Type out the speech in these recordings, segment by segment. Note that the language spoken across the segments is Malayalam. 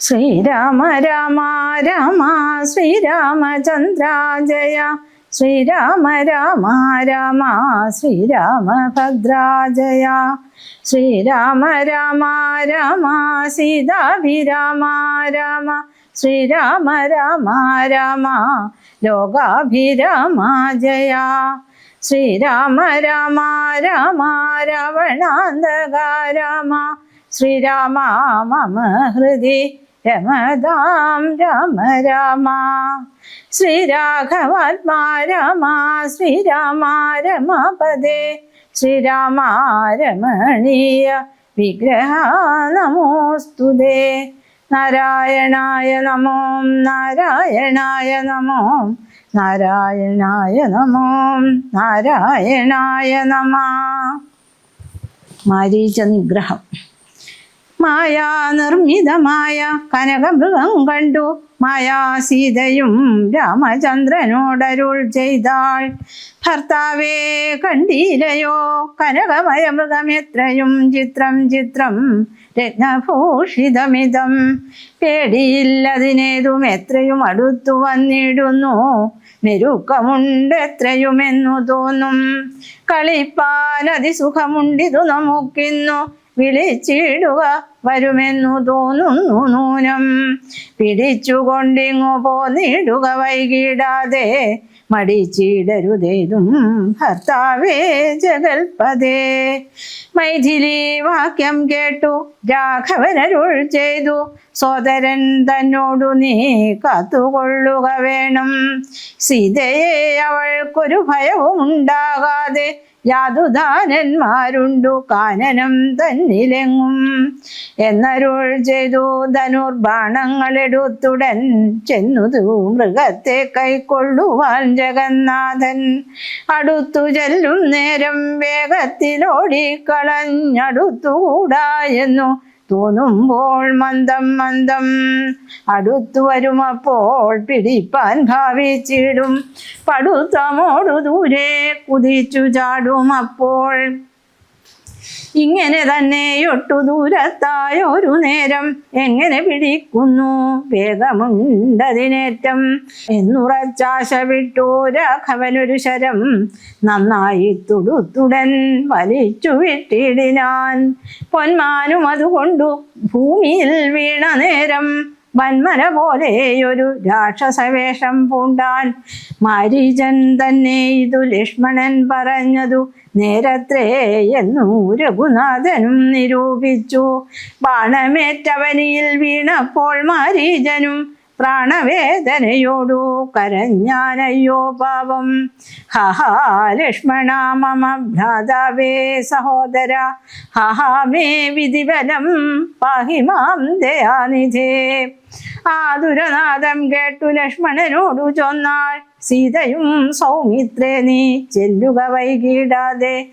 ശ്രീരാമ രാമ രാമ ശ്രീരാമചന്ദ്ര ജയ. ശ്രീരാമ രാമ രാമ ശ്രീരാമഭദ്ര ജയ. ശ്രീരാമ രാമ രാമ സീതാഭിരാമ രാമ. ശ്രീരാമ രാമ രാമ ലോകാഭിരാമ ജയ. ശ്രീരാമ രാമ രാമ രാവണാന്തക രാമ. ശ്രീരാമ മമ ഹൃദി രമതാം രാമ രാമ. ശ്രീരാഘവാത്മാ രാമ ശ്രീരാമ രമപദേ. ശ്രീരാമ രമണീയ വിഗ്രഹ നമോസ്തുതേ. നാരായണായ നമോ നാരായണായ നമോ നാരായണായ നമോ നാരായണായ നമഃ. മാരീച നിഗ്രഹം. മായാ നിർമ്മിതമായ കനകമൃഗം കണ്ടു മായാ സീതയും രാമചന്ദ്രനോടരുൾ ചെയ്താൾ. ഭർത്താവേ കണ്ടീലയോ കനകമയ മൃഗം എത്രയും ചിത്രം ചിത്രം രത്നഭൂഷിതമിതം. പേടിയില്ലതിനേതും എത്രയും അടുത്തു വന്നിടുന്നു. മെരുക്കമുണ്ടെത്രയുമെന്നു തോന്നും. കളിപ്പാൻ അതിസുഖമുണ്ടിതു നമുക്കിന്നു. വിളിച്ചിടുക വരുമെന്നു തോന്നുന്നു നൂനം. പിടിച്ചുകൊണ്ടിങ്ങു പോന്നിടുക വൈകിടാതെ. മടിച്ചിടരുതേതും ഭർത്താവേ ജഗൽപദേ. മൈഥിലി വാക്യം കേട്ടു രാഘവനരുൾ ചെയ്തു. സോദരൻ തന്നോടു നീ കാത്തുകൊള്ളുക വേണം. സീതയെ അവൾക്കൊരു ഭയവും ഉണ്ടാകാതെ. യാതുദാനന്മാരുണ്ടു കാനനം തന്നിലെങ്ങും. എന്നരുൾ ചെയ്തു ധനുർബാണങ്ങളെടുത്തുടൻ ചെന്നുതു മൃഗത്തെ കൈക്കൊള്ളുവാൻ ജഗന്നാഥൻ. അടുത്തു ചെല്ലും നേരം വേഗത്തിലോടിക്കളഞ്ഞടുത്തുകൂടാ എന്നു തോന്നുമ്പോൾ മന്ദം മന്ദം അടുത്തു വരുമപ്പോൾ പിടിപ്പാൻ ഭാവിച്ചിടും. പടുത്തമോടു ദൂരെ കുതിച്ചു ചാടും അപ്പോൾ. ഇങ്ങനെ തന്നെയൊട്ടു ദൂരത്തായൊരു നേരം എങ്ങനെ പിടിക്കുന്നു വേഗമുണ്ടതിനേറ്റം. എന്നുറച്ചാശ വിട്ടു രാഘവനൊരു ശരം നന്നായി തുടുത്തുടൻ വലിച്ചു വിട്ടിടിനാൻ. പൊന്മാനും അതുകൊണ്ടു ഭൂമിയിൽ വീണ നേരം വന്മന പോലെയൊരു രാക്ഷസവേഷം പൂണ്ടാൻ. മാരീചൻ തന്നെ ഇതു ലക്ഷ്മണൻ പറഞ്ഞതു നേരത്രേ എന്നു രഘുനാഥനും നിരൂപിച്ചു. ബാണമേറ്റവനിയിൽ വീണപ്പോൾ മാരീചനും പ്രാണവേദനയോടു കരഞ്ഞാനയ്യോ പാപം. ഹഹാ ലക്ഷ്മണ മമ ഭ്രാതാവേ സഹോദര. ഹഹാ മേ വിധിബലം പാഹി മാം ദയാനിധേ. ആതുരനാദം കേട്ടു ലക്ഷ്മണനോടു ചൊന്നാൾ. സീതയും സൗമിത്രേ നീ ചെല്ലുക വൈകിടാതെ.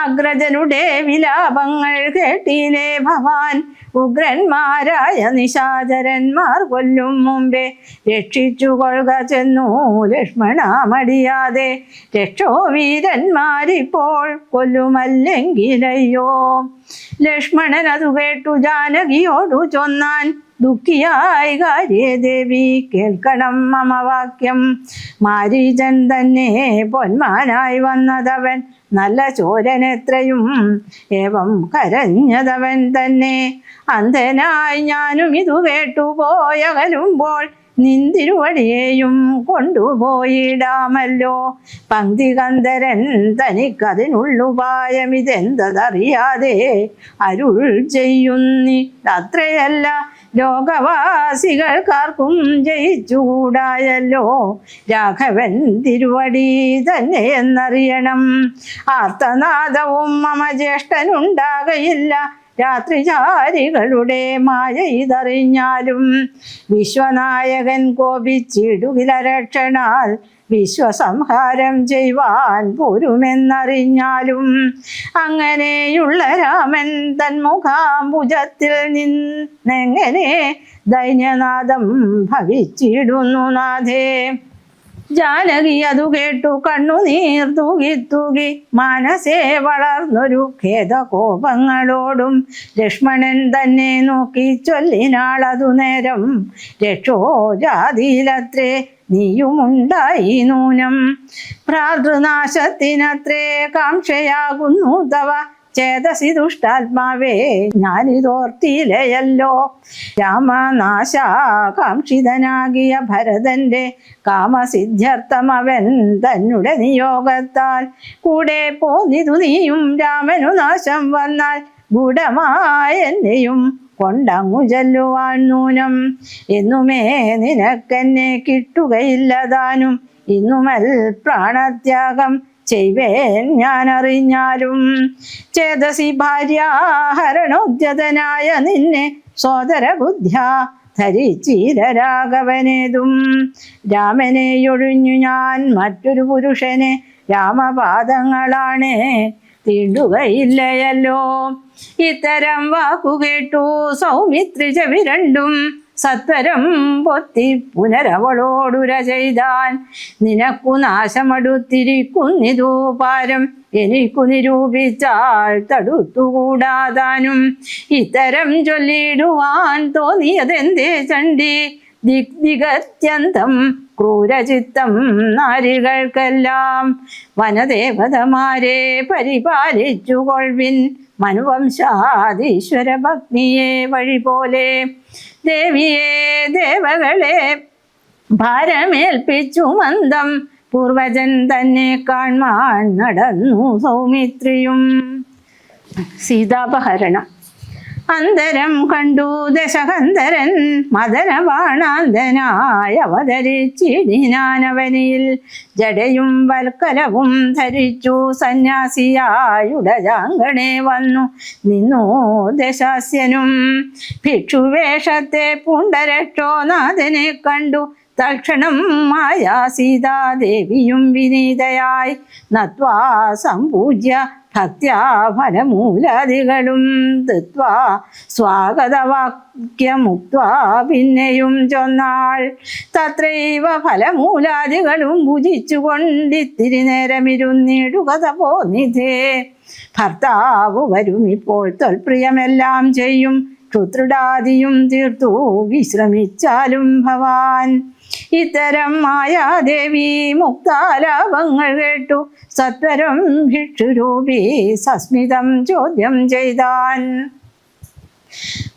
അഗ്രജനുടെ വിലാപങ്ങൾ കേട്ടില്ലേ ഭവാൻ. ഉഗ്രന്മാരായ നിശാചരന്മാർ കൊല്ലും മുമ്പേ രക്ഷിച്ചു കൊള്ളുക ചെന്നു ലക്ഷ്മണ മടിയാതെ. രക്ഷോ വീരന്മാരിപ്പോൾ കൊല്ലുമല്ലെങ്കിലയ്യോ. ലക്ഷ്മണൻ അതു കേട്ടു ജാനകിയോടു ചൊന്നാൻ. ദുഃഖിയായി കാര്യദേവി കേൾക്കണം മമ വാക്യം. മാരീചൻ തന്നെ പൊന്മാനായി വന്നതവൻ നല്ല ചോരനെത്രയും ഏവം കരഞ്ഞതവൻ തന്നെ. അന്ധനായി ഞാനും ഇതു കേട്ടു പോയകലുമ്പോൾ നിന്തിരുവടിയെയും കൊണ്ടുപോയിടാമല്ലോ. പങ്ക്തികന്ധരൻ തനിക്കതിനുള്ളുപായമിതെന്തറിയാതെ അരുൾ ചെയ്യുന്നി. അത്രയല്ല ലോകവാസികൾക്കാർക്കും ജയിച്ചുകൂടായല്ലോ രാഘവൻ തിരുവടി തന്നെ എന്നറിയണം. ആർത്തനാദവും മമ ജ്യേഷ്ഠനുണ്ടാകയില്ല. രാത്രിചാരികളുടെ മായ ഇതറിഞ്ഞാലും. വിശ്വനായകൻ കോപിച്ചിടുകിലരക്ഷണാൽ വിശ്വസംഹാരം ചെയ്യുവാൻ പോരുമെന്നറിഞ്ഞാലും. അങ്ങനെയുള്ള രാമൻ തന്മുഖാംബുജത്തിൽ നിന്നെങ്ങനെ ദൈന്യനാദം ഭവിച്ചിടുന്നു നാഥേ. ജാനകി അതു കേട്ടു കണ്ണുനീർ തൂകി തൂകി മനസ്സേ വളർന്നൊരു ഖേദകോപങ്ങളോടും ലക്ഷ്മണൻ തന്നെ നോക്കി ചൊല്ലിനാളതു നേരം രക്ഷോജാതിയിലത്രേ നീയുമുണ്ടായി നൂനം ഭ്രാതൃനാശത്തിനത്രേ കാംക്ഷയാകുന്നു തവ ചേതസി ദുഷ്ടാത്മാവേ ഞാനിതോർത്തിയിലയല്ലോ രാമനാശാകാംക്ഷിതനാകിയ ഭരതന്റെ കാമസിദ്ധ്യർത്ഥം അവൻ തന്നെ നിയോഗത്താൽ കൂടെ പോന്നിതു നീയും രാമനു നാശം വന്നാൽ ഗൂഢമായ എന്നെയും കൊണ്ടങ്ങു ചെല്ലുവാൻ നൂനം എന്നുമേ നിനക്കെന്നെ കിട്ടുകയില്ലതാനും ഇന്നുമൽ പ്രാണത്യാഗം ചെയ്വേൻ ഞാൻ അറിഞ്ഞാലും ചേതസി ഭാര്യാഹരണോദ്യതനായ നിന്നെ സോദര ബുദ്ധ്യാ ധരിച്ചീരരാഘവനേതും രാമനെയൊഴിഞ്ഞു ഞാൻ മറ്റൊരു പുരുഷനെ രാമപാദങ്ങളാണേ തീണ്ടുകയില്ലയല്ലോ ഇത്തരം വാക്കുകേട്ടു സൗമിത്രി ചെവി രണ്ടും സത്വരം പൊത്തി പുനരവളോടുര ചെയ്താൻ നിനക്കു നാശമടുത്തിരിക്കുന്നിതു പാരം എനിക്കു നിരൂപിച്ചാൽ തടുത്തുകൂടാതാനും ഇത്തരം ചൊല്ലിടുവാൻ തോന്നിയതെന്തേ ചണ്ഡി ദിഗ്ദിഗത്യന്തം ക്രൂരചിത്തം നാരികൾക്കെല്ലാം വനദേവതമാരെ പരിപാലിച്ചു കൊൾവിൻ മനുവംശാദീശ്വര ഭക്തിയെ വഴി പോലെ ദേവിയെ ദേവകളെ ഭാരമേൽപ്പിച്ചു മന്ദം പൂർവജൻ തന്നെ കാൺമാൻ നടന്നു സൗമിത്രിയും. സീതാപഹരണം. അന്തരം കണ്ടു ദശകന്ധരൻ മദനബാണാന്തനായി അവതരിച്ചിടിനാനവനിൽ ജടയും വൽക്കലവും ധരിച്ചു സന്യാസിയായുടജാങ്കണേ വന്നു നിന്നു ദശാസ്യനും ഭിക്ഷുവേഷത്തെ പൂണ്ടരക്ഷോനാഥനെ കണ്ടു തൽക്ഷണം മായാ സീതാദേവിയും വിനീതയായി നത്വാ സംപൂജ്യ ഭക്ത്യാ ഫലമൂലാദികളും ദത്വാ സ്വാഗതവാക്യമുക്ത്വാ പിന്നെയും ചൊന്നാൾ തത്രൈവ ഫലമൂലാദികളും ഭുജിച്ചു കൊണ്ടിത്തിരി നേരമിരുന്നിടുക തപോനിധേ ഭർത്താവ് വരും ഇപ്പോൾ തൊൽപ്രിയമെല്ലാം ചെയ്യും ക്ഷുത്രുടാദിയും തീർത്തു വിശ്രമിച്ചാലും ഭവാൻ. ഇത്തരം മായാദേവി മുക്താലാപങ്ങൾ കേട്ടു സത്വരം ഭിക്ഷുരൂപി സസ്മിതം ചോദ്യം ചെയ്താൻ.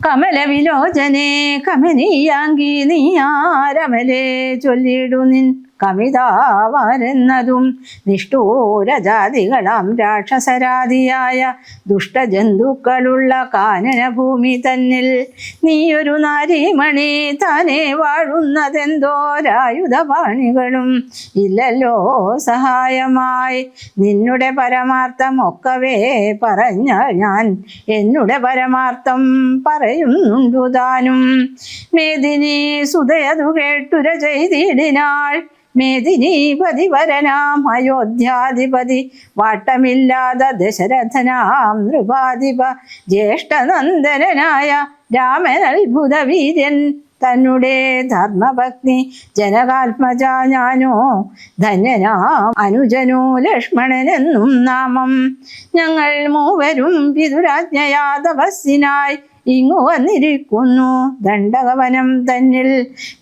കമലവിലോചനെ കമനീയാങ്കി നീ ആരമലേ ചൊല്ലിടു നിൻ കവിതാവാരെന്നതും നിഷ്ഠൂരജാതികളാം രാക്ഷസരാതിയായ ദുഷ്ടജന്തുക്കളുള്ള കാനനഭൂമി തന്നിൽ നീയൊരു നാരീമണി താനേ വാഴുന്നതെന്തോരായുധപാണികളും ഇല്ലല്ലോ സഹായമായി. നിന്നുടെ പരമാർത്ഥം ഒക്കവേ പറഞ്ഞാൽ ഞാൻ എന്നുടെ പരമാർത്ഥം പറയുന്നുണ്ടു താനും. മേദിനി സുതയതു കേട്ടുര ചെയ്തിടിനാൾ മേദിനീപതി വരനാം അയോധ്യാധിപതി വാട്ടമില്ലാതെ ദശരഥനാം നൃപാധിപ ജ്യേഷ്ഠനന്ദനായ രാമൻ അത്ഭുതവീര്യൻ തന്നെ ധർമ്മഭക്തി ജനകാത്മജ ഞാനോ ധന്യനാം അനുജനോ ലക്ഷ്മണനെന്നും നാമം. ഞങ്ങൾ മൂവരും പിതുരാജ്ഞയാ തപസ്സിനായി ഇങ്ങു വന്നിരിക്കുന്നു ദണ്ഡകവനം തന്നിൽ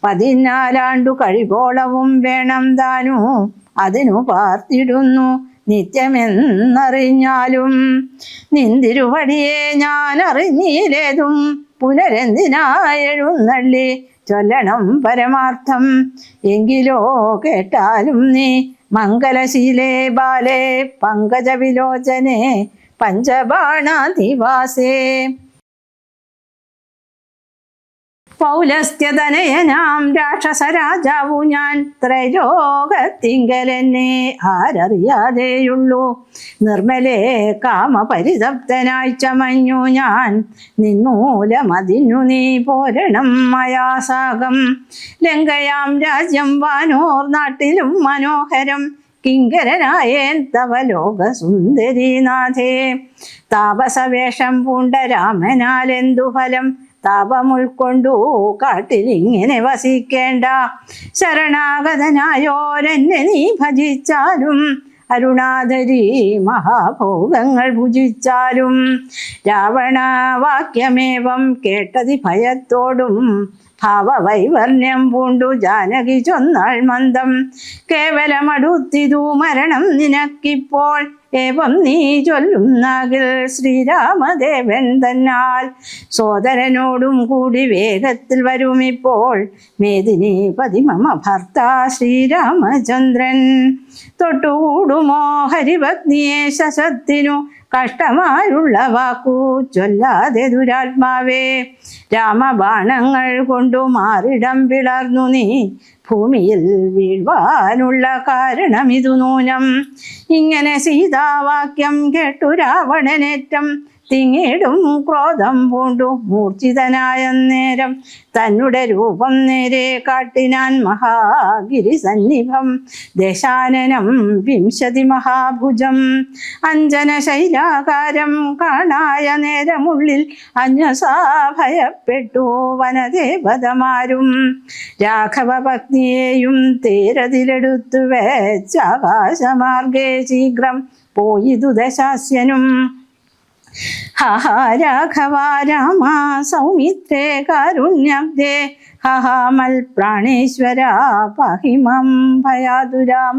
14 കഴിവോളവും വേണം താനു അതിനു പാർത്തിടുന്നു നിത്യമെന്നറിഞ്ഞാലും നിന്തിരുവടിയെ ഞാൻ അറിഞ്ഞിലേതും പുനരെന്തിനായെഴുന്നള്ളി ചൊല്ലണം പരമാർത്ഥം. എങ്കിലോ കേട്ടാലും നീ മംഗലശീലേ ബാലേ പങ്കജവിലോചനെ പഞ്ചബാണാധിവാസേ. പൗലസ്ത്യതനയനാം രാക്ഷസരാജാവു ഞാൻ ത്രൈലോകത്തിങ്കലെന്നെ ആരറിയാതെയുള്ളൂ. നിർമ്മലേ കാമപരിതപ്തനായി ചമഞ്ഞു ഞാൻ നിന്മൂലമതിന്നു നീ പോരണം മയാസാകം. ലങ്കയാം രാജ്യം വാനോർ നാട്ടിലും മനോഹരം കിങ്കരനായേൻ തവ ലോകസുന്ദരീനാഥേ. താപസവേഷം പൂണ്ട രാമനാലെന്തു ഫലം താപമുൾക്കൊണ്ടു കാട്ടിലിങ്ങനെ വസിക്കേണ്ട. ശരണാഗതനായോരെന്നെ നീ ഭജിച്ചാലും അരുണാധരി മഹാഭോഗങ്ങൾ ഭുജിച്ചാലും. രാവണവാക്യമേവം കേട്ടതി ഭയത്തോടും ഭാവവൈവർണ്യം പൂണ്ടു ജാനകി ചൊന്നാൾ മന്ദം. കേവലമടുത്തിതു മരണം നിനക്കിപ്പോൾ, ഏവം നീ ചൊല്ലുന്നാകിൽ ശ്രീരാമദേവൻ തന്നാൽ സോദരനോടും കൂടി വേഗത്തിൽ വരുമിപ്പോൾ. മേദിനീപതി മമ ഭർത്ത ശ്രീരാമചന്ദ്രൻ. തൊട്ടുകൂടുമോ ഹരിഭക്തിയെ ശശത്തിനു, കഷ്ടമായുള്ള വാക്കു ചൊല്ലാതെ ദുരാത്മാവേ. രാമബാണങ്ങൾ കൊണ്ടു മാറിടം പിളർന്നു നീ ഭൂമിയിൽ വീഴ്വാനുള്ള കാരണമിതു നൂനം. ഇങ്ങനെ സീതാവാക്യം കേട്ടു രാവണനേറ്റം തിങ്ങിടും ക്രോധം പൂണ്ടു മൂർച്ഛിതനായ നേരം. തന്നുടെ രൂപം നേരെ കാട്ടിനാൻ മഹാഗിരി സന്നിഭം. ദേശാനനം വിംശതി മഹാഭുജം. അഞ്ജന ശൈലാകാരം കാണായ നേരമുള്ളിൽ അന്യസാ ഭയപ്പെട്ടു വനദേവതമാരും. രാഘവ പത്നിയെയും തേരതിലെടുത്തു വെച്ചാകാശമാർഗേ ശീഘ്രം പോയിതു ദശാസ്യനും. ഹഹ രാഘവ രാമ സൗമിത്രേ കാരുണ്യബ്ദേ, ഹഹാമൽ പ്രാണേശ്വര പാഹിമം ഭയാതുരാം.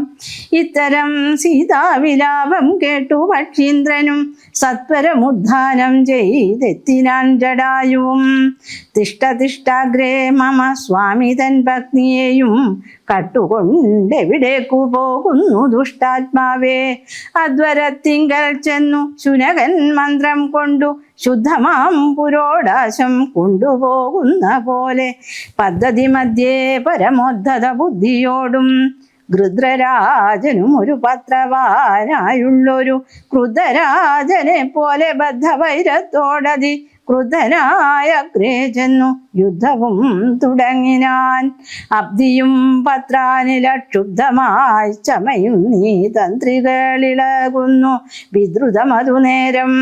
ഇത്തരം സീതാവിലാപം കേട്ടു പക്ഷീന്ദ്രനും സത്വരമുദ്ധാനം ചെയ്തെത്തിനാൻ ജടായുവും. തിഷ്ടതിഷ്ടാഗ്രേ മമ സ്വാമി തൻ പത്നിയെയും കട്ടുകൊണ്ടെവിടേക്കു പോകുന്നു ദുഷ്ടാത്മാവേ. അദ്വരത്തിങ്കൽ ചെന്നു ശുനകൻ മന്ത്രം കൊണ്ടു ശുദ്ധമാം പുരോടാശം കൊണ്ടുപോകുന്ന പോലെ പദ്ധതി മധ്യേ പരമോദ്ധത ബുദ്ധിയോടും ഗൃദ്രരാജനും ഒരു പത്രവാനായുള്ളൊരു ക്രുദ്ധരാജനെ പോലെ ബദ്ധവൈരത്തോടതി ക്രുദ്ധനായ അഗ്രേ ചെന്നു യുദ്ധവും തുടങ്ങിനാൻ. അബ്ദിയും പത്രാനിലക്ഷുബ്ധമായി ചമയും നീ തന്ത്രികളിളകുന്നു വിദ്രുതമതു നേരം.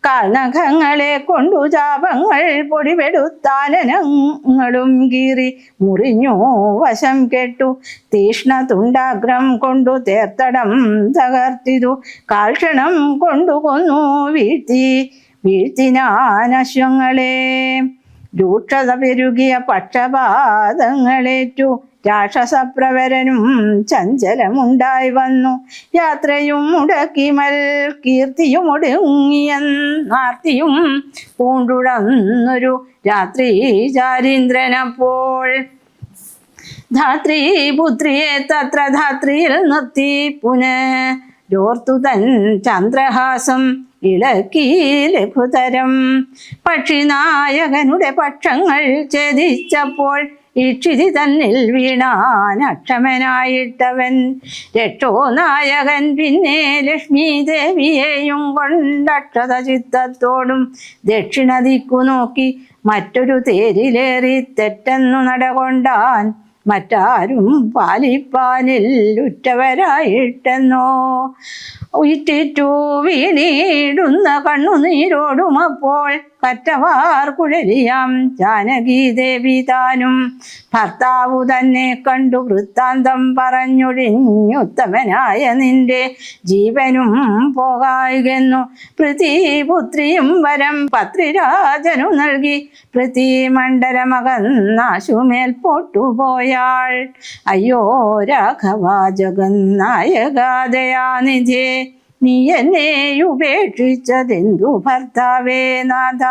കാൽനഖങ്ങളെ കൊണ്ടു ചാപങ്ങൾ പൊടിപെടുത്താനനങ്ങളും കീറി മുറിഞ്ഞു വശം കെട്ടു. തീഷ്ണ തുണ്ടാഗ്രം കൊണ്ടു തേർത്തടം തകർത്തിതു. കാൽക്ഷണം കൊണ്ടു കൊന്നു വീഴ്ത്തിനാനശ്വങ്ങളെ. രൂക്ഷത പെരുകിയ പക്ഷപാതങ്ങളേറ്റു രാക്ഷസപ്രവരനും ചഞ്ചലമുണ്ടായി വന്നു. യാത്രയും മുടക്കിമൽ കീർത്തിയും ഒടുങ്ങിയെന്നാർത്തിയും പൂണ്ടുടന്നൊരു രാത്രി ചാരീന്ദ്രനപ്പോൾ. ധാത്രീ പുത്രിയെ തത്ര ധാത്രിയിൽ നിർത്തി പുനരോർത്തു തൻ ചന്ദ്രഹാസം ഇളക്കി ലഘുതരം. പക്ഷിനായകനുടെ പക്ഷങ്ങൾ ഛേദിച്ചപ്പോൾ ഇക്ഷിതി തന്നിൽ വീണാൻ അക്ഷമനായിട്ടവൻ. രക്ഷോ നായകൻ പിന്നെ ലക്ഷ്മി ദേവിയെയും കൊണ്ടക്ഷത ചിത്തത്തോടും ദക്ഷിണ ദിക്കു നോക്കി മറ്റൊരു തേരിലേറി തെറ്റെന്നു നടകൊണ്ടാൻ. മറ്റാരും പാലിപ്പാനിൽ ഉറ്റവരായിട്ടെന്നോ ഉയറ്റിറ്റു വീണിടുന്ന കണ്ണുനീരോടുമപ്പോൾ കറ്റവാർ കുഴലിയാം ജാനകി ദേവി താനും. ഭർത്താവു തന്നെ കണ്ടു വൃത്താന്തം പറഞ്ഞൊഴിഞ്ഞുത്തമനായ നിന്റെ ജീവനും പോകായെന്നു പൃഥ്വിപുത്രിയും വരം പത്രിരാജനു നൽകി. പൃഥ്വിമണ്ഡലമകന്നാശുമേൽ പോട്ടുപോയാൾ. അയ്യോ രാഘവ ജഗന്നായകാദയാനിധേ, നീ എന്നെ ഉപേക്ഷിച്ചതെന്തു ഭർത്താവേ നാഥ.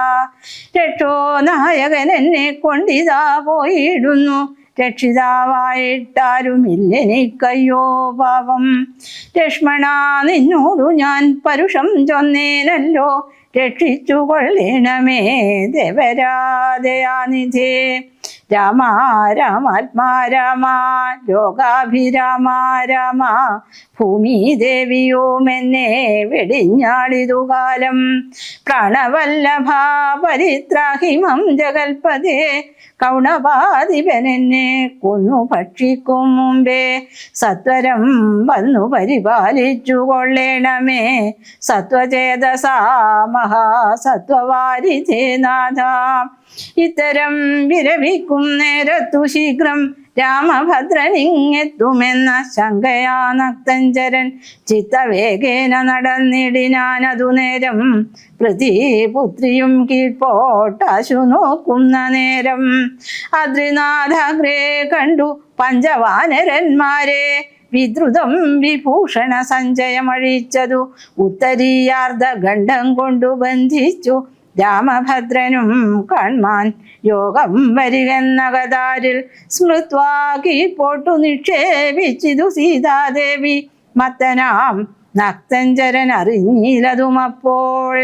രക്ഷോ നായകൻ എന്നെ കൊണ്ടിതാ പോയിടുന്നു. രക്ഷിതാവായിട്ടാരുമില്ലെനിക്കയ്യോ പാവം. ലക്ഷ്മണ നിന്നോടു ഞാൻ പരുഷം ചൊന്നേനല്ലോ. രക്ഷിച്ചു കൊള്ളേണമേ ദേവരാദയാനിധേ. രാമ രാമാത്മാ രാമ ലോകാഭിരാമ രാമ. ഭൂമി ദേവിയോമെന്നെ വെടിഞ്ഞാളിതു കാലം. പ്രാണവല്ലഭ പരിത്രാഹിമം ജഗൽപദേ. കൗണപാധിപനെന്നെ കൊന്നു ഭക്ഷിക്കും മുമ്പേ സത്വരം വന്നു പരിപാലിച്ചു കൊള്ളേണമേ. സത്വചേതസാ മഹാസത്വവാരിധേ നാഥ. ഇത്തരം വിരവിക്കും നേരത്തു ശീഘ്രം രാമഭദ്രനിങ്ങെത്തുമെന്ന ശങ്കയാ നക്തഞ്ചരൻ ചിത്തവേഗേന നടന്നിടിനാനതു നേരം. പൃഥ്വിപുത്രിയും കീഴ്പോട്ടാശു നോക്കുന്ന നേരം അദ്രിനാഥാഗ്രേ കണ്ടു പഞ്ചവാനരന്മാരെ വിദ്രുതം വിഭൂഷണ സഞ്ചയമഴിച്ചതു. ഉത്തരീയാർദ്ധ ഗണ്ഡം കൊണ്ടു ബന്ധിച്ചു രാമഭദ്രനും കാൺമാൻ യോഗം വരികെന്നകതാരിൽ സ്മൃത്വാ കീഴ്പോട്ടു നിക്ഷേപിച്ചിതു സീതാദേവി. മത്തനാം നക്തഞ്ചരൻ അറിഞ്ഞില്ലതുമപ്പോൾ.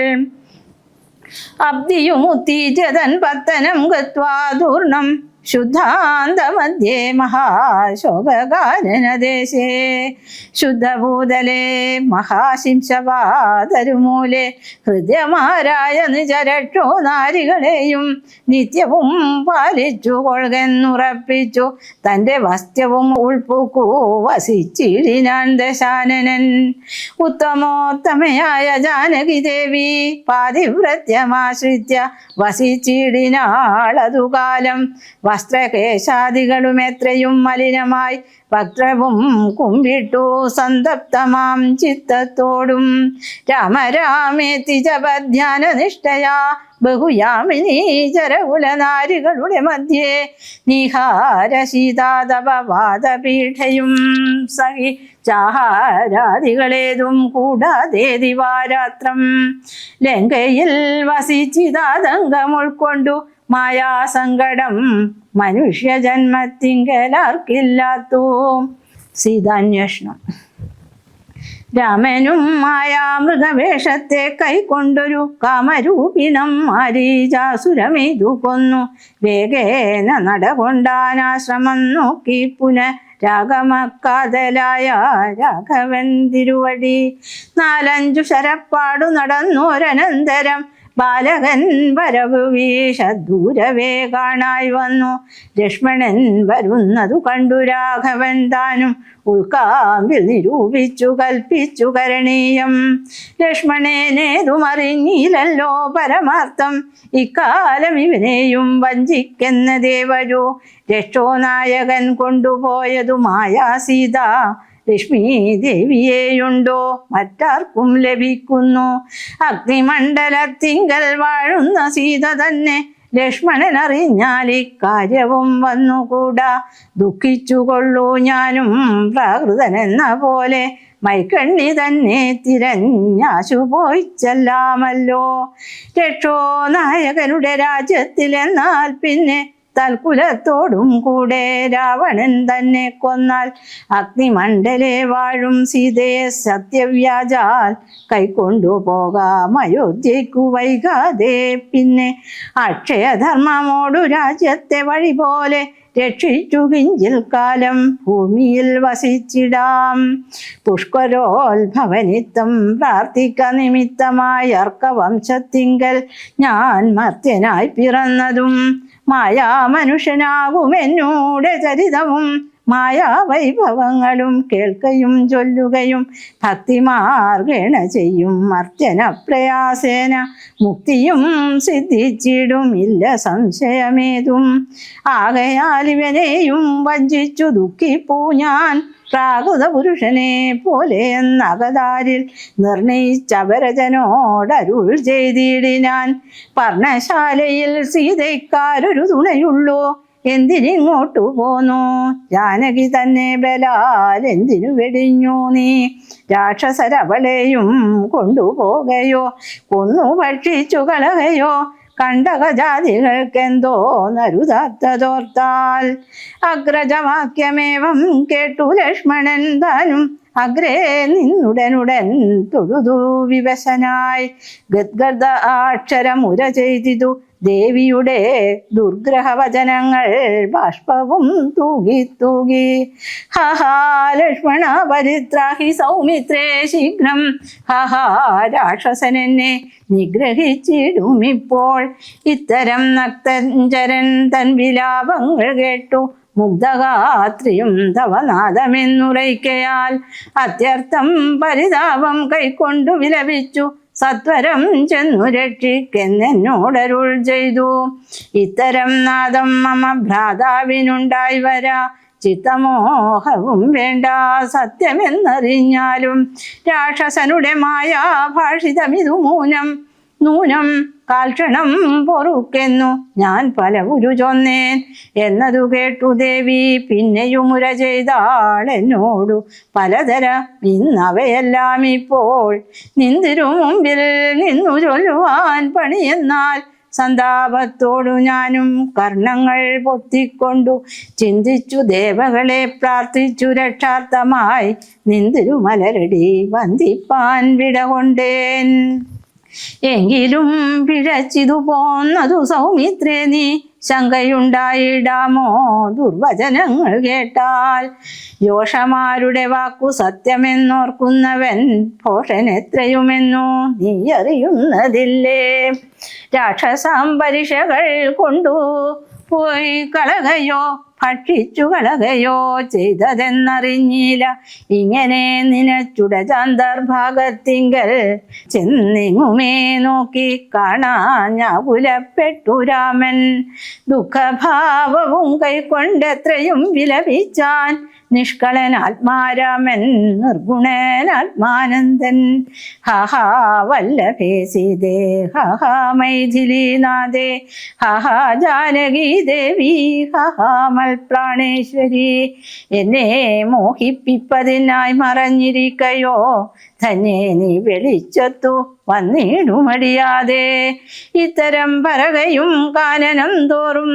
അബ്ദിയുമുത്തീജതൻ പത്തനം ഗത്വാ ദൂർണം ശുദ്ധാന്തമധ്യേ മഹാശോകാനനദേശേ. ശുദ്ധഭൂതലേ മഹാശിംശവാതരുമൂലെ ഹൃദയമാരായ നിജരക്ഷോ നാരികളെയും നിത്യവും പാലിച്ചു കൊള്ളുന്നുറപ്പിച്ചു. തൻ്റെ വസ്ത്യവും ഉൾപ്പുക്കു വസിച്ചിടിനാൻ ദശാനനൻ. ഉത്തമോത്തമയായ ജാനകി ദേവി പാതിവ്രത്യമാശ്രിത്യ വസിച്ചിടിനാളതു കാലം. വസ്ത്രകേശാദികളും എത്രയും മലിനമായി വക്രവും കുമ്പിട്ടു സന്തപ്തമാം ചിത്തത്തോടും. രാമരാമേതി ജപധ്യാന നിഷ്ഠയാ ബഹുയാമിനീ ചരകുലനാരികളുടെ മധ്യേ നിഹാരശീതാതപവാദപീഠയും സഹി ചാഹാരാദികളേതും കൂടാതെ ദിവാരാത്രം ലങ്കയിൽ വസിച്ചിതാതങ്കം ഉൾക്കൊണ്ടു. മായാസങ്കടം മനുഷ്യജന്മത്തിങ്കലാർക്കില്ലാത്തു. സീതാന്വേഷണം. രാമനും മായാമൃഗവേഷത്തെ കൈക്കൊണ്ടൊരു കാമരൂപിണം മാരീചാസുരമെയ്തു കൊന്നു. വേഗേന നടകൊണ്ടാനാശ്രമം നോക്കി രാഗമക്കാതലായ രാഘവൻ തിരുവടി. 4-5 ശരപ്പാടു നടന്നോരനന്തരം ബാലകൻ വരവു വീശ ദൂരവേ കാണായി വന്നു. ലക്ഷ്മണൻ വരുന്നതു കണ്ടു രാഘവൻ താനും ഉൾക്കാമ്പിൽ നിരൂപിച്ചു കൽപ്പിച്ചു കരണീയം. ലക്ഷ്മണനേതുമറിഞ്ഞില്ലല്ലോ പരമാർത്ഥം, ഇക്കാലം ഇവനെയും വഞ്ചിക്കുന്നതേ വരൂ. രക്ഷോനായകൻ കൊണ്ടുപോയതു മായാ സീത. ലക്ഷ്മി ദേവിയെയുണ്ടോ മറ്റാർക്കും ലഭിക്കുന്നു? അഗ്നിമണ്ഡലത്തിങ്കൽ വാഴുന്ന സീത തന്നെ ലക്ഷ്മണൻ അറിഞ്ഞാൽ ഇക്കാര്യവും വന്നുകൂടാ. ദുഃഖിച്ചുകൊള്ളൂ ഞാനും പ്രാകൃതനെന്ന പോലെ മൈക്കണ്ണി തന്നെ തിരഞ്ഞാശു പോയി ചെല്ലാമല്ലോ. രക്ഷോ നായകരുടെ രാജ്യത്തിലെന്നാൽ പിന്നെ തൽക്കുലത്തോടും കൂടെ രാവണൻ തന്നെ കൊന്നാൽ അഗ്നിമണ്ഡലെ വാഴും സീതയെ സത്യവ്യാജാൽ കൈക്കൊണ്ടുപോകാം അയോധ്യയ്ക്കു വൈകാതെ. പിന്നെ അക്ഷയധർമ്മമോടു രാജ്യത്തെ വഴി പോലെ രക്ഷിച്ചു കിഞ്ചിൽ കാലം ഭൂമിയിൽ വസിച്ചിടാം. പുഷ്കരോത്ഭവനിത്തം പ്രാർത്ഥിക്ക നിമിത്തമായി അർക്കവംശത്തിങ്കൽ ഞാൻ മർത്യനായി പിറന്നതും മായാ മനുഷ്യനാകുമെന്നൂടെ ചരിതവും മായാവൈഭവങ്ങളും കേൾക്കയും ചൊല്ലുകയും ഭക്തിമാർഗേണ ചെയ്യും അർച്ചന പ്രയാസേന മുക്തിയും സിദ്ധിച്ചിടും ഇല്ല സംശയമേതും. ആകയാൽ ഇവനെയും വഞ്ചിച്ചു ദുഃഖിപ്പൂ ഞാൻ പ്രാകൃത പുരുഷനെ പോലെ എന്നകതാരിൽ നിർണയിച്ചപരജനോടരുൾ ചെയ്തിടിനാൻ. പർണശാലയിൽ സീതയ്ക്കാരൊരു തുണയുള്ളൂ, എന്തിനിങ്ങോട്ടു പോന്നു? ജാനകി തന്നെ ബലാൽ എന്തിനു വെടിഞ്ഞു നീ? രാക്ഷസരവളെയും കൊണ്ടുപോകയോ കൊന്നു ഭക്ഷിച്ചു കളകയോ? കണ്ടകജാതികൾക്കെന്തോ നരുതാത്തതോർത്താൽ. അഗ്രജവാക്യമേവം കേട്ടു ലക്ഷ്മണൻ താനും അഗ്രേ നിന്നുടനുടൻ തൊഴുതു വിവശനായി. ഗദ്ഗദ അക്ഷരമുര ചെയ്തിതു ദേവിയുടെ ദുർഗ്രഹവചനങ്ങൾ ബാഷ്പവും തൂകി തൂകി. ഹഹാ ലക്ഷ്മണ പരിത്രാഹി സൗമിത്രേ ശീഘ്രം. ഹഹാ രാക്ഷസനെന്നെ നിഗ്രഹിച്ചിടുമിപ്പോൾ. ഇത്തരം നക്തഞ്ചരൻ തൻ വിലാപങ്ങൾ കേട്ടു മുഗ്ധഗാത്രിയും തവനാദമെന്നുറയ്ക്കയാൽ അത്യർത്ഥം പരിതാപം കൈക്കൊണ്ടു വിലപിച്ചു സത്വരം ചെന്നു രക്ഷിക്കെന്നോടരുൾ ചെയ്തു. ഇത്തരം നാദം മമ ഭ്രാതാവിനുണ്ടായി വരാ, ചിത്തമോഹവും വേണ്ട സത്യമെന്നറിഞ്ഞാലും. രാക്ഷസനുടെ മായാ ഭാഷിതമിതു നൂനം കാൽക്ഷണം പൊറുക്കെന്നു ഞാൻ പലവുരു ചൊന്നേൻ. എന്നതു കേട്ടു ദേവി പിന്നെയുമുര ചെയ്താൾ എന്നോടു പലതര. ഇന്നവയെല്ലാം ഇപ്പോൾ നിന്തിരു മുമ്പിൽ നിന്നു ചൊല്ലുവാൻ പണിയെന്നാൽ, സന്താപത്തോടു ഞാനും കർണങ്ങൾ പൊത്തിക്കൊണ്ടു ചിന്തിച്ചു ദേവകളെ പ്രാർത്ഥിച്ചു രക്ഷാർത്ഥമായി നിന്തിരു മലരടി വന്ദിപ്പാൻ വിടകൊണ്ടേൻ. എങ്കിലും പിഴച്ചിതു പോന്നതു സൗമിത്രേ നീ, ശങ്കയുണ്ടായിടാമോ ദുർവചനങ്ങൾ കേട്ടാൽ. യോഷമാരുടെ വാക്കു സത്യമെന്നോർക്കുന്നവൻ ഭോഷനെത്രയുമെന്നു നീ അറിയുന്നതില്ലേ. രാക്ഷസാം പരീക്ഷകൾ കൊണ്ടു പോയി കളകയോ ഭക്ഷിച്ചു കളകയോ ചെയ്തതെന്നറിഞ്ഞില്ല. ഇങ്ങനെ നിനച്ചുടചാന്തർഭാഗത്തിങ്കൽ ചെന്നിങ്ങുമേ നോക്കി കാണാഞ്ഞാകുലപ്പെട്ടു രാമൻ. ദുഃഖഭാവവും കൈക്കൊണ്ടെത്രയും വിലപിച്ചാൻ നിഷ്കളനാത്മാരാമൻ നിർഗുണനാത്മാനന്ദൻ. ഹഹാ വല്ലഭേ സീതേ, ഹഹാ മൈഥിലീനാഥേ, ഹഹാ ജാനകി ദേവി, ഹഹാ മൽപ്രാണേശ്വരി. എന്നെ മോഹിപ്പിപ്പതിനായി മറഞ്ഞിരിക്കയോ ധന്യേ നീ വെളിച്ചത്തു വന്നിടുമടിയാതെ. ഇത്തരം പറകയും കാനനം തോറും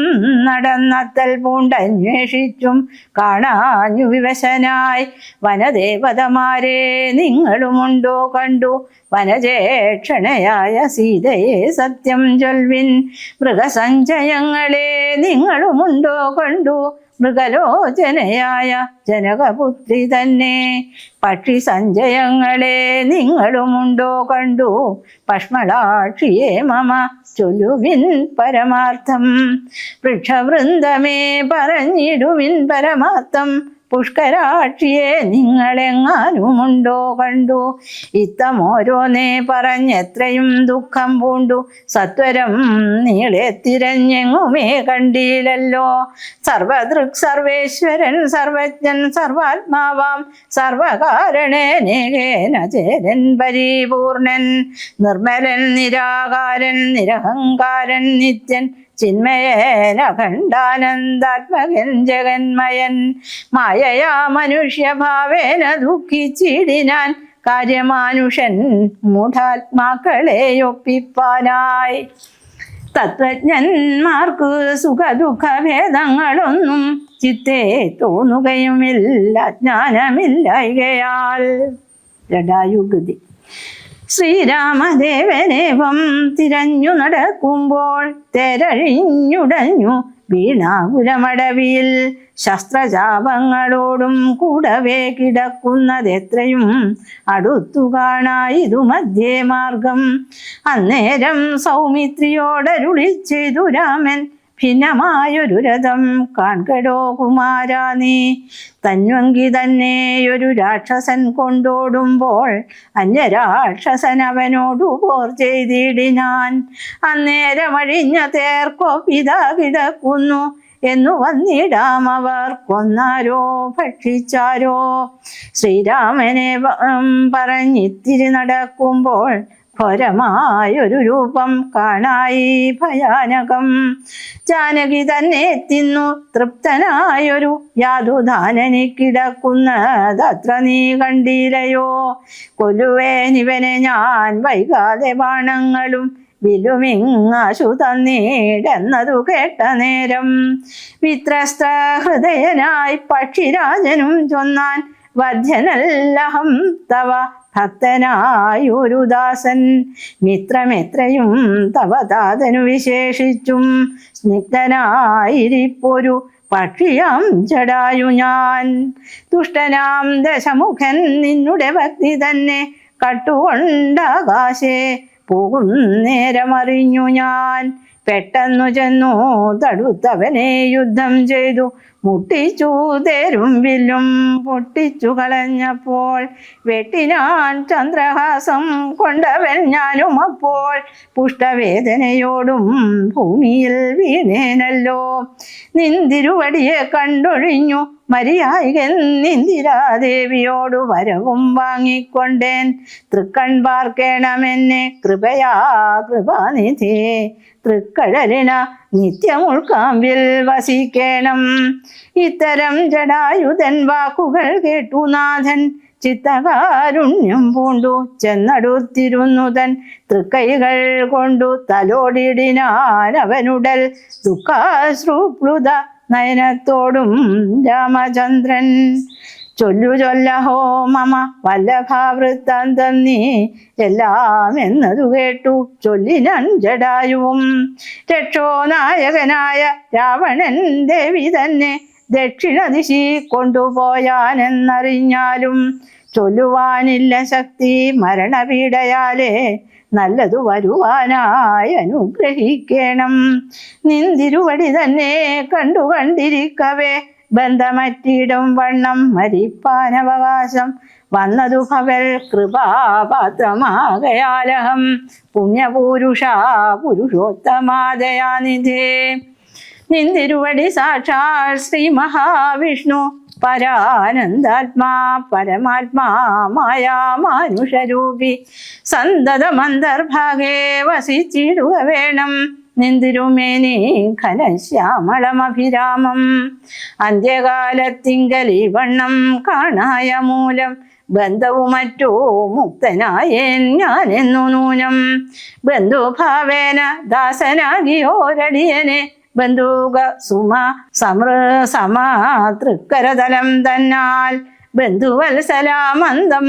നടന്നത്തൽ പൂണ്ടന്വേഷിച്ചും കാണാഞ്ഞു വിവശനായി. വനദേവതമാരെ നിങ്ങളുമുണ്ടോ കണ്ടു, വനജേക്ഷണയായ സീതയെ സത്യം ചൊൽവിൻ. മൃഗസഞ്ചയങ്ങളെ നിങ്ങളുമുണ്ടോ കണ്ടു, മൃഗലോചനയായ ജനകപുത്രി തന്നെ. പക്ഷി സഞ്ചയങ്ങളെ നിങ്ങളുമുണ്ടോ കണ്ടു, പഷ്മളാക്ഷിയെ മമ ചൊല്ലുവിൻ പരമാർത്ഥം. വൃക്ഷവൃന്ദമേ പറഞ്ഞിടുവിൻ പരമാർത്ഥം, പുഷ്കരാക്ഷിയെ നിങ്ങളെങ്ങാനുമുണ്ടോ കണ്ടു. ഇത്തമോരോന്നേ പറഞ്ഞെത്രയും ദുഃഖം പൂണ്ടു, സത്വരം നീളെ തിരഞ്ഞെങ്ങുമേ കണ്ടീലല്ലോ. സർവദൃക് സർവേശ്വരൻ സർവജ്ഞൻ സർവാത്മാവാം സർവകാരണേനേകേന ചേരൻ പരിപൂർണൻ. നിർമ്മലൻ നിരാകാരൻ നിരഹങ്കാരൻ നിത്യൻ ചിന്മയേന ഖണ്ഡാനന്ദാത്മകൻ ജഗന്മയൻ. മായയാ മനുഷ്യഭാവേന ദുഃഖിച്ചിടിനാൻ കാര്യമാനുഷൻ മൂഢാത്മാക്കളെ ഒപ്പിപ്പാനായി. തത്വജ്ഞന്മാർക്ക് സുഖദുഃഖഭേദങ്ങളൊന്നും ചിത്തേ തോന്നുകയുമില്ല ജ്ഞാനമില്ലായ്കയാൽ. ജടായുഗതി. ശ്രീരാമദേവനേവം തിരഞ്ഞു നടക്കുമ്പോൾ തെരഴിഞ്ഞുടഞ്ഞു വീണാകുലമടവിയിൽ. ശസ്ത്രചാപങ്ങളോടും കൂടവേ കിടക്കുന്നതെത്രയും അടുത്തു കാണായിതു മധ്യേ മാർഗം. അന്നേരം സൗമിത്രിയോടരുളി ചെയ്തു രാമൻ, ഭിന്നമായൊരു രഥം കാൺകടോ കുമാരാ നീ. തന്വങ്കി തന്നെയൊരു രാക്ഷസൻ കൊണ്ടോടുമ്പോൾ അന്യരാക്ഷസൻ അവനോടു പോർ ചെയ്തിടിനാൻ. അന്നേരമഴിഞ്ഞ തേർക്കോ പിതാ കിടക്കുന്നു എന്നു വന്നിടാമവർ കൊന്നാരോ ഭക്ഷിച്ചാരോ. ശ്രീരാമനെ പറഞ്ഞിത്തിരി നടക്കുമ്പോൾ ഘോരമായൊരു രൂപം കാണായി ഭയാനകം. ജാനകി തന്നെ തിന്നു തൃപ്തനായൊരു യാതുധാനനി കിടക്കുന്നതത്ര നീ കണ്ടില്ലയോ. കൊല്ലുവേനിവനെ ഞാൻ വൈകാതെ ബാണങ്ങളും വിലുമിങ്ങാശു തന്നീടെന്നതു കേട്ട നേരം. വിത്രസ്ത ഹൃദയനായി പക്ഷിരാജനും ചൊന്നാൻ, വധ്യനല്ലഹം തവ ഭക്തനായൊരു ദാസൻ. മിത്രമെത്രയും തവ താതനു വിശേഷിച്ചും സ്നിഗ്ധനായിരിപ്പൊരു പക്ഷിയാം ജടായു ഞാൻ. ദുഷ്ടനാം ദശമുഖൻ നിന്നുടെ ഭക്തി തന്നെ കട്ടുകൊണ്ടാകാശേ പോകും നേരമറിഞ്ഞു ഞാൻ. പെട്ടെന്നു ചെന്നു തടുത്തവനെ യുദ്ധം ചെയ്തു മുട്ടിച്ചു തേരും വില്ലും പൊട്ടിച്ചു കളഞ്ഞപ്പോൾ വെട്ടിനാൻ ചന്ദ്രഹാസം കൊണ്ടവൻ ഞാനും അപ്പോൾ പുഷ്ടവേദനയോടും ഭൂമിയിൽ വീണേനല്ലോ. നിന്തിരുവടിയെ കണ്ടൊഴിഞ്ഞു മരിയായികൻ ഇന്ദിരാദേവിയോടു വരവും വാങ്ങിക്കൊണ്ടേൻ. തൃക്കൺ പാർക്കേണമെന്നെ കൃപയാ കൃപാനിധി, തൃക്കഴലിന നിത്യമുൾക്കാമ്പിൽ വസിക്കേണം. ഇത്തരം ജടായുധൻ വാക്കുകൾ കേട്ടു നാഥൻ ചിത്തകാരുണ്യം പൂണ്ടു ചെന്നടുത്തിരുന്നുതൻ. തൃക്കൈകൾ കൊണ്ടു തലോടിടിനാൻ അവനുടൽ ദുഃഖാശ്രുപ്ലുത നയനത്തോടും രാമചന്ദ്രൻ. ചൊല്ലഹോ മമ വല്ലഭാവൃത്താന്തം നീ എല്ലാം എന്നതു കേട്ടു ചൊല്ലിനൻ ജടായുവും. രക്ഷോനായകനായ രാവണൻ ദേവി തന്നെ ദക്ഷിണദിശി കൊണ്ടുപോയാനെന്നറിഞ്ഞാലും ചൊല്ലുവാനില്ല ശക്തി മരണപീഡയാലേ നല്ലതു വരുവാനായി അനുഗ്രഹിക്കണം. നിന്തിരുവടി തന്നെ കണ്ടിരിക്കവേ ബന്ധമറ്റിടും വണ്ണം മരിപ്പാനവകാശം വന്നതു ഭവൽ കൃപാപാത്രമാകയാലഹം പുരുഷോത്തമാദയാനിധേ. നിന്തിരുവടി സാക്ഷാൽ ശ്രീ മഹാവിഷ്ണു പരാനന്ദാത്മാ പരമാത്മാ മായാ മാനുഷരൂപി സന്തതമന്തർഭാഗേ വസിച്ചിടുക വേണം. നിന്തിരുമേനി ഘനശ്യാമളമഭിരാമം അന്ത്യകാലത്തിങ്കലി വണ്ണം കാണായ മൂലം ബന്ധവും മറ്റോ മുക്തനായേൻ ഞാനെന്നു നൂനം. ബന്ധുഭാവേന ദാസനാകിയോരടിയനെ ബന്ധുക തൃക്കരതലം തന്നാൽ ബന്ധുവത്സലാമന്ദം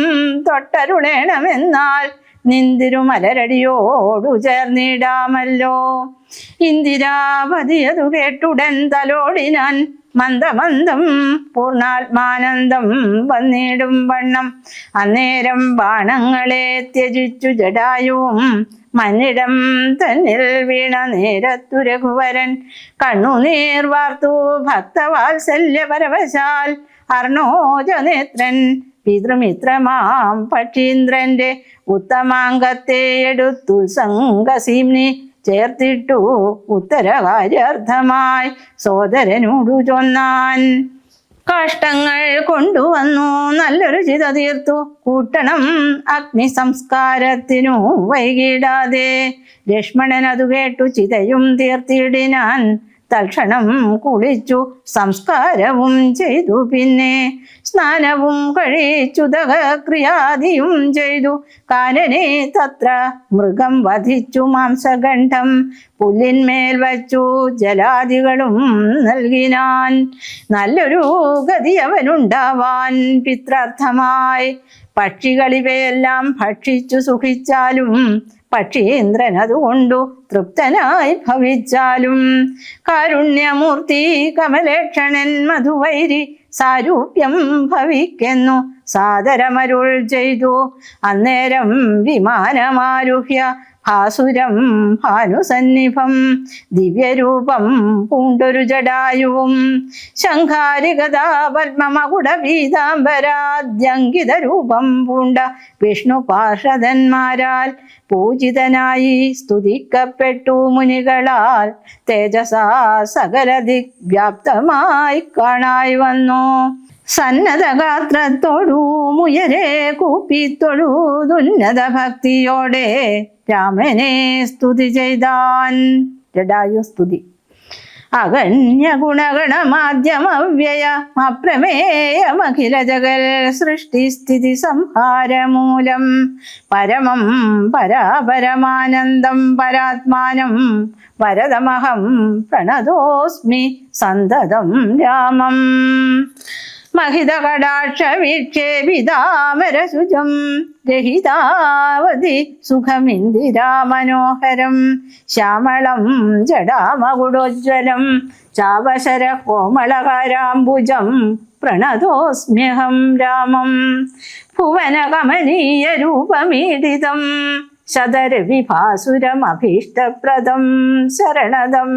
തൊട്ടരുളേണമെന്നാൽ നിന്തിരുമലരടിയോടു ചേർന്നിടാമല്ലോ. ഇന്ദിരാപതിയതു കേട്ടുടൻ തലോടിനാൻ മന്ദമന്ദം പൂർണ്ണാത്മാനന്ദം വന്നിടും വണ്ണം. അന്നേരം ബാണങ്ങളെ ത്യജിച്ചു ജടായുവും മന്നിടം തന്നിൽ വീണ നേരത്തു രഘുവരൻ കണ്ണുനീർ വാർത്തു ഭക്തവാത്സല്യ പരവശാൽ അർണോജനേത്രൻ പിതൃമിത്രമാം പക്ഷീന്ദ്രന്റെ ഉത്തമാംഗത്തെ എടുത്തു സംഘസീംനി ചേർത്തിട്ടു ഉത്തരകാര്യാർത്ഥമായി സോദരനോടു ചൊന്നാൻ. കാഷ്ടങ്ങൾ കൊണ്ടുവന്നു നല്ലൊരു ചിത തീർത്തു കൂട്ടണം അഗ്നി സംസ്കാരത്തിനു വൈകിടാതെ. ലക്ഷ്മണൻ അതു കേട്ടു ചിതയും തീർത്തിടിനാൻ. തൽക്ഷണം കുളിച്ചു സംസ്കാരവും ചെയ്തു. പിന്നെ സ്നാനവും കഴിച്ചു ദഹക്രിയാദിയും ചെയ്തു. കാനനെ തത്ര മൃഗം വധിച്ചു മാംസഗണ്ഡം പുല്ലിന്മേൽ വച്ചു ജലാദികളും നൽകിനാൻ. നല്ലൊരു ഗതി അവനുണ്ടാവാൻ പിത്രാർത്ഥമായി. പക്ഷികളിവയെല്ലാം ഭക്ഷിച്ചു സുഖിച്ചാലും പക്ഷീന്ദ്രൻ അതുകൊണ്ടു തൃപ്തനായി ഭവിച്ചാലും. കാരുണ്യമൂർത്തി കമലേക്ഷണൻ മധുവൈരി സാരൂപ്യം ഭവിക്കുന്നു സാദരമരുൾ ചെയ്തു. അന്നേരം വിമാനമാരുഹ്യ ഭാസുരം ഭാനുസന്നിഭം ദിവ്യരൂപം പൂണ്ടൊരു ജടായുവും ശംഖാരികഥാ പത്മമകുട പീതാംബരാദ്യങ്കിത രൂപം പൂണ്ട വിഷ്ണു പാർഷദന്മാരാൽ പൂജിതനായി സ്തുതിക്കപ്പെട്ടു മുനികളാൽ തേജസാ സകല ദിഗ്വ്യാപ്തമായി കാണായി വന്നു. സന്നദ്ധഗാത്രത്തോടു മുയരെ കൂപ്പിത്തൊഴുതുന്നത ഭക്തിയോടെ രാമനെ സ്തുതി ചെയ്താൻ. ജടായു സ്തുതി. അഗണ്യ ഗുണഗണമാദ്യമവ്യയ അപ്രമേയമഖില ജഗൽ സൃഷ്ടിസ്ഥിതി സംഹാരമൂലം പരമം പരാപരമാനന്ദം പരാത്മാനം വരദമഹം പ്രണതോസ്മി സന്തതം രാമം. महिदकटाक्ष विक्षेपितामरशुचं रहितावधि सुखमिन्दिरा मनोहरं श्यामलं जडामकुडोज्ज्वलं चावसर कोमलकराम्बुजं प्रणतोऽस्म्यहं रामं भुवनकमनीयरूपमीडितं ശതരവിഭാസുരമഭീഷ്ടപ്രദം ശരണദം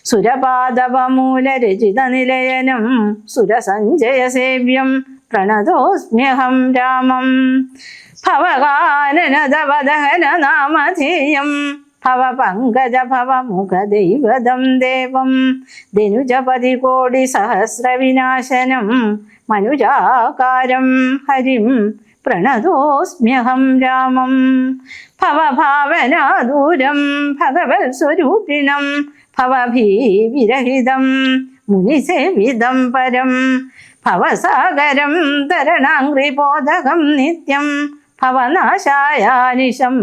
സുരപാദവമൂലരചിതനിലയനം സുരസഞ്ജയസേവ്യം പ്രണതോസ്മ്യഹം രാമം ഭവകാനനദവദഹനനാമധേയം ഭവപങ്കജ ഭവമുഖദൈവതം ദേവം ധനുജപതി കോടി സഹസ്രവിനാശനം മനുജാകാരം ഹരിം പ്രണതോസ്മ്യഹം രാമം ഭവഭാവനാദൂരം ഭഗവത് സ്വരൂപിണം ഭവഭീവിരഹിതം മുനിസേവിതം പരം ഭവസാഗരം തരണാംഗ്രിബോധകം നിത്യം ഭവനാശായാനിശം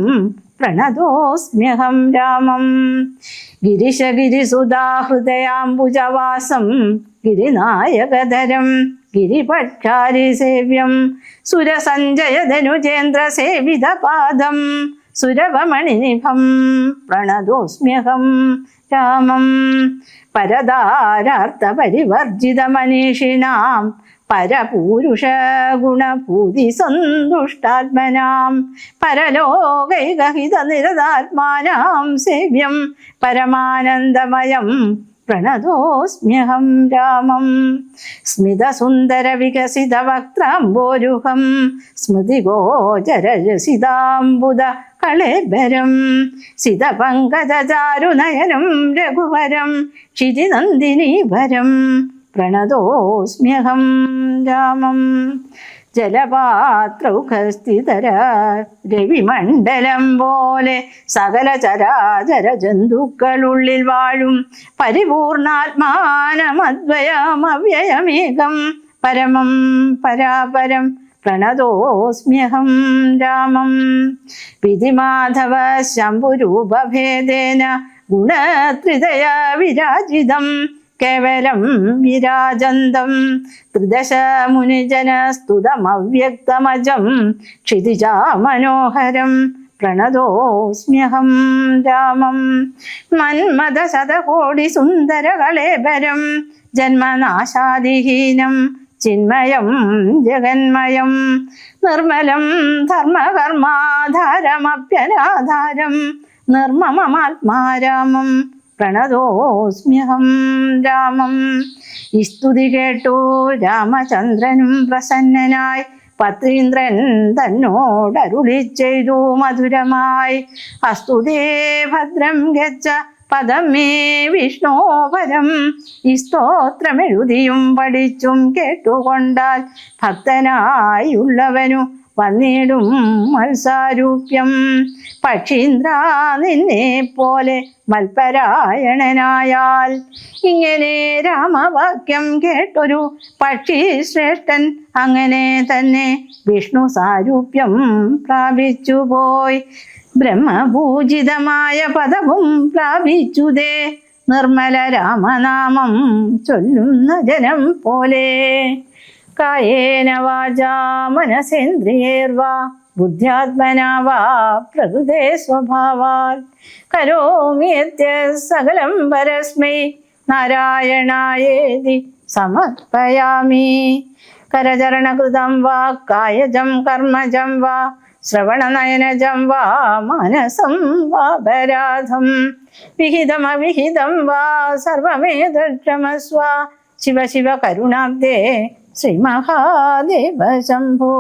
പ്രണതോസ്മ്യഹം രാമം ഗിരിശഗിരിസുധാഹൃദയാംബുജവാസം ഗിരിനായകധരം ഗിരിപക്ഷാരിസേവ്യം സുരസഞ്ജയധനുജേന്ദ്രസേവിതപാദം സുരവമണിനിഭം പ്രണതോസ്മ്യഹം രാമം പരതാരാർത്ഥപരിവർജിതമനീഷിണാം പരപൂരുഷഗുണഭൂതിസന്തുഷ്ടാത്മനാം പരലോകൈകഹിതനിരതാത്മാനാം സേവ്യം പരമാനന്ദമയം പ്രണതോസ്മ്യഹം രാമം സ്മിതസുന്ദരവികസിതവക്ത്രാംബോരുഹം സ്മൃതിഗോചരരസിതാംബുദ കളേബരം സിതപങ്കജചാരുനയനം രഘുവരം ക്ഷിതിനന്ദിനീവരം പ്രണതോസ്മ്യഹം രാമം ജലപാത്രൗഖസ്ഥിതര രവിമണ്ഡലം പോലെ സകല ചരാചര ജന്തുക്കളുള്ളിൽ വാഴും പരിപൂർണാത്മാനമദ്വയമവ്യയമേകം പരമം പരാപരം പ്രണതോസ്മ്യഹം രാമം വിധിമാധവ ശംഭുരൂപഭേദേന ഗുണത്രിതയ വിരാജിതം കേവലം വിരാജന്തം ത്രിദശ മുനിജനസ്തുതമവ്യക്തമജം ക്ഷിതിജാ മനോഹരം പ്രണതോസ്മ്യഹം രാമം മന്മദ ശതകോടി സുന്ദരകളേബരം ജന്മനാശാദിഹീനം ചിന്മയം ജഗന്മയം നിർമ്മലം ധർമ്മകർമാധാരമഭ്യനാധാരം നിർമ്മമമാത്മാരാമം പ്രണതോസ്മ്യഹം രാമം ഈ സ്തുതി കേട്ടു രാമചന്ദ്രനും പ്രസന്നനായി പത്രീന്ദ്രൻ തന്നോടരുളി ചെയ്തു മധുരമായി അസ്തുതേ ഭദ്രം ഗച്ഛ പദം മേ വിഷ്ണോപരം ഈ സ്തോത്രമെഴുതിയും പഠിച്ചും കേട്ടുകൊണ്ടാൽ ഭക്തനായുള്ളവനു വന്നിടും മത്സാരൂപ്യം പക്ഷീന്ദ്ര നിന്നെ പോലെ മൽപരായണനായാൽ ഇങ്ങനെ രാമവാക്യം കേട്ടൊരു പക്ഷി ശ്രേഷ്ഠൻ അങ്ങനെ തന്നെ വിഷ്ണു സാരൂപ്യം പ്രാപിച്ചു പോയി ബ്രഹ്മപൂജിതമായ പദവും പ്രാപിച്ചുതേ നിർമ്മല രാമനാമം ചൊല്ലുന്ന ജനം പോലെ കായേന വാചാ മനസേന്ദ്രിയേർവാ ബുദ്ധ്യാത്മനാ വാ പ്രകൃതേ സ്വഭാവാൽ കരോമി സകലം പരസ്മൈ നാരായണായേതി സമർപ്പയാമി കരചരണകൃതം വാ കായജം കർമ്മജം വാ ശ്രവണനയനജം വാ മാനസം വാ പരാധം വിഹിതമവിഹിതം വാ സർവമേതക്ഷമസ്വ ശിവ ശിവ കരുണാബ്ദേ ശ്രീ മഹാദേവ ശംഭോ.